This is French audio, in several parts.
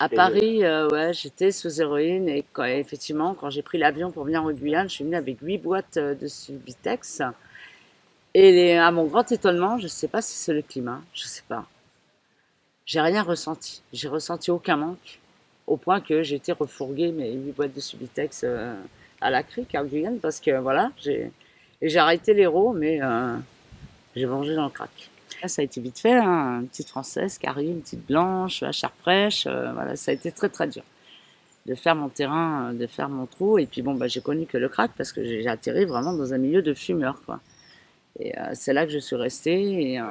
À Paris, ouais, j'étais sous héroïne et effectivement, quand j'ai pris l'avion pour venir en Guyane, je suis venue avec 8 boîtes de Subutex. Et à mon grand étonnement, je ne sais pas si c'est le climat, je ne sais pas. J'ai rien ressenti. J'ai ressenti aucun manque, au point que j'ai été refourguer mes 8 boîtes de Subutex à la crique en Guyane parce que voilà, j'ai arrêté l'héros, mais j'ai mangé dans le crack. Là, ça a été vite fait, hein, une petite française qui arrive, une petite blanche, à chair fraîche, voilà, ça a été très très dur de faire mon terrain, de faire mon trou. Et puis bon, bah, j'ai connu que le crack parce que j'ai atterri vraiment dans un milieu de fumeurs, quoi. Et c'est là que je suis restée. Et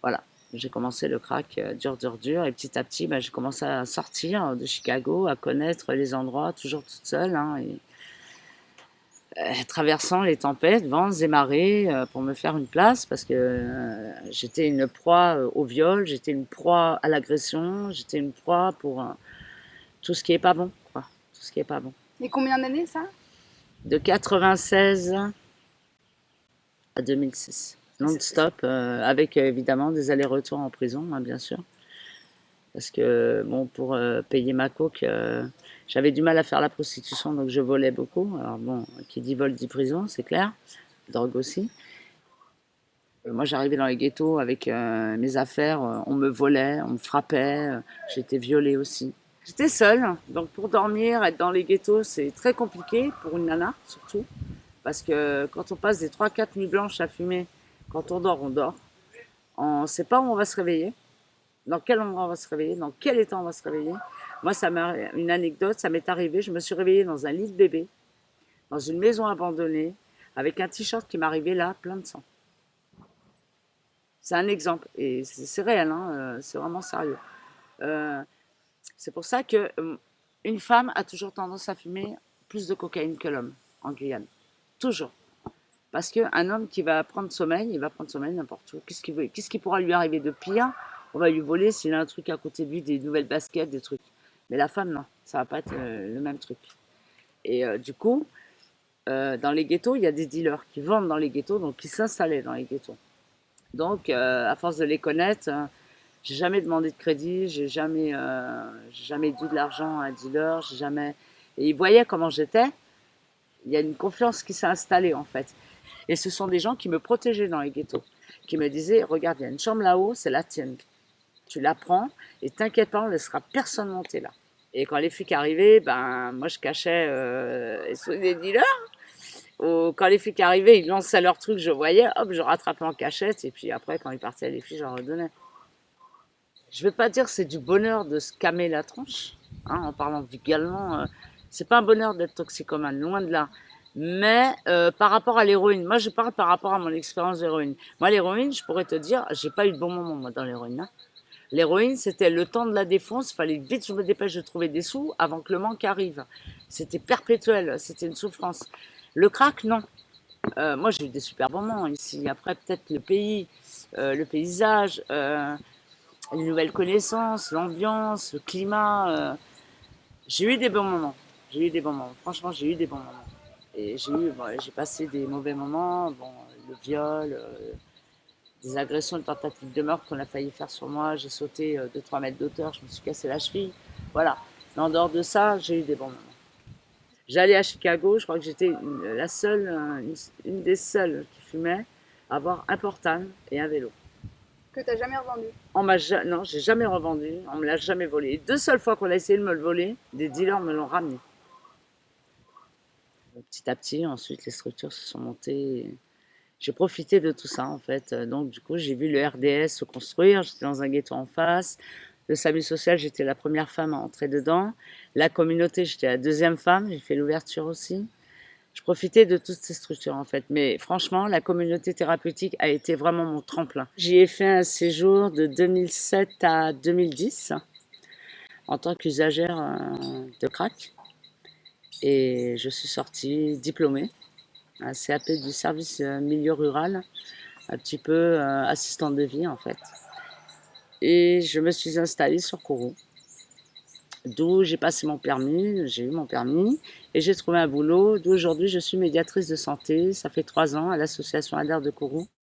voilà, j'ai commencé le crack dur, dur, dur. Et petit à petit, bah, j'ai commencé à sortir de Chicago, à connaître les endroits, toujours toute seule, hein, et traversant les tempêtes, vents et marées pour me faire une place parce que j'étais une proie au viol, j'étais une proie à l'agression, j'étais une proie pour tout ce qui est pas bon, quoi. Tout ce qui est pas bon. Et combien d'années ça? De 96 à 2006, non-stop, avec évidemment des allers-retours en prison, hein, bien sûr. Parce que, bon, pour payer ma coke, j'avais du mal à faire la prostitution, donc je volais beaucoup. Alors bon, qui dit vol dit prison, c'est clair. Drogue aussi. Moi, j'arrivais dans les ghettos avec mes affaires, on me volait, on me frappait, j'étais violée aussi. J'étais seule, donc pour dormir, être dans les ghettos, c'est très compliqué pour une nana, surtout. Parce que quand on passe des 3 4 nuits blanches à fumer, quand on dort, on dort. On ne sait pas où on va se réveiller, dans quel endroit on va se réveiller, dans quel état on va se réveiller. Moi, une anecdote, ça m'est arrivé, je me suis réveillée dans un lit de bébé, dans une maison abandonnée, avec un t-shirt qui m'arrivait là, plein de sang. C'est un exemple, et c'est réel, hein, c'est vraiment sérieux. Euh, c'est pour ça que une femme a toujours tendance à fumer plus de cocaïne que l'homme en Guyane. Toujours. Parce qu'un homme qui va prendre sommeil, il va prendre sommeil n'importe où. Qu'est-ce qui pourra lui arriver de pire? On va lui voler s'il a un truc à côté de lui, des nouvelles baskets, des trucs. Mais la femme, non, ça va pas être le même truc. Et du coup, dans les ghettos, il y a des dealers qui vendent dans les ghettos, donc qui s'installaient dans les ghettos. Donc, à force de les connaître, j'ai jamais demandé de crédit, j'ai jamais dû de l'argent à un dealer, j'ai jamais. Et ils voyaient comment j'étais. Il y a une confiance qui s'est installée en fait. Et ce sont des gens qui me protégeaient dans les ghettos, qui me disaient, regarde, il y a une chambre là-haut, c'est la tienne. Tu la prends et t'inquiète pas, on ne laissera personne monter là. Et quand les flics arrivaient, ben moi je cachais des dealers. Ou quand les flics arrivaient, ils lançaient leur truc, je voyais, hop, je rattrapais en cachette. Et puis après, quand ils partaient, les filles, je leur redonnais. Je ne vais pas dire que c'est du bonheur de se cammer la tronche, hein, en parlant vulgairement. C'est pas un bonheur d'être toxicomane, loin de là. Mais par rapport à l'héroïne, moi je parle par rapport à mon expérience d'héroïne. Moi l'héroïne, je pourrais te dire, j'ai pas eu de bon moment moi dans l'héroïne, hein. L'héroïne, c'était le temps de la défonce, il fallait vite que je me dépêche de trouver des sous avant que le manque arrive. C'était perpétuel, c'était une souffrance. Le crack, non. Moi j'ai eu des super moments ici. Après peut-être le pays, le paysage, les nouvelles connaissances, l'ambiance, le climat. J'ai eu des bons moments. J'ai eu des bons moments. Franchement, j'ai eu des bons moments. Et j'ai passé des mauvais moments. Bon, le viol, des agressions, une tentative de meurtre qu'on a failli faire sur moi. J'ai sauté de 3 mètres d'auteur. Je me suis cassé la cheville. Voilà. Mais en dehors de ça, j'ai eu des bons moments. J'allais à Chicago. Je crois que j'étais la seule, une des seules qui fumait à avoir un portable et un vélo. Que t'as jamais revendu? Non, j'ai jamais revendu, on me l'a jamais volé. Les 2 seules fois qu'on a essayé de me le voler, des dealers me l'ont ramené. Petit à petit, ensuite, les structures se sont montées. J'ai profité de tout ça, en fait. Donc, du coup, j'ai vu le RDS se construire. J'étais dans un ghetto en face. Le SAMU social, j'étais la première femme à entrer dedans. La communauté, j'étais la deuxième femme. J'ai fait l'ouverture aussi. Je profitais de toutes ces structures en fait. Mais franchement, la communauté thérapeutique a été vraiment mon tremplin. J'y ai fait un séjour de 2007 à 2010 en tant qu'usagère de crack. Et je suis sortie diplômée, un CAP du service milieu rural, un petit peu assistante de vie en fait. Et je me suis installée sur Kourou, d'où j'ai passé mon permis, j'ai eu mon permis et j'ai trouvé un boulot, d'où aujourd'hui je suis médiatrice de santé. Ça fait 3 ans à l'association Adhère de Kourou.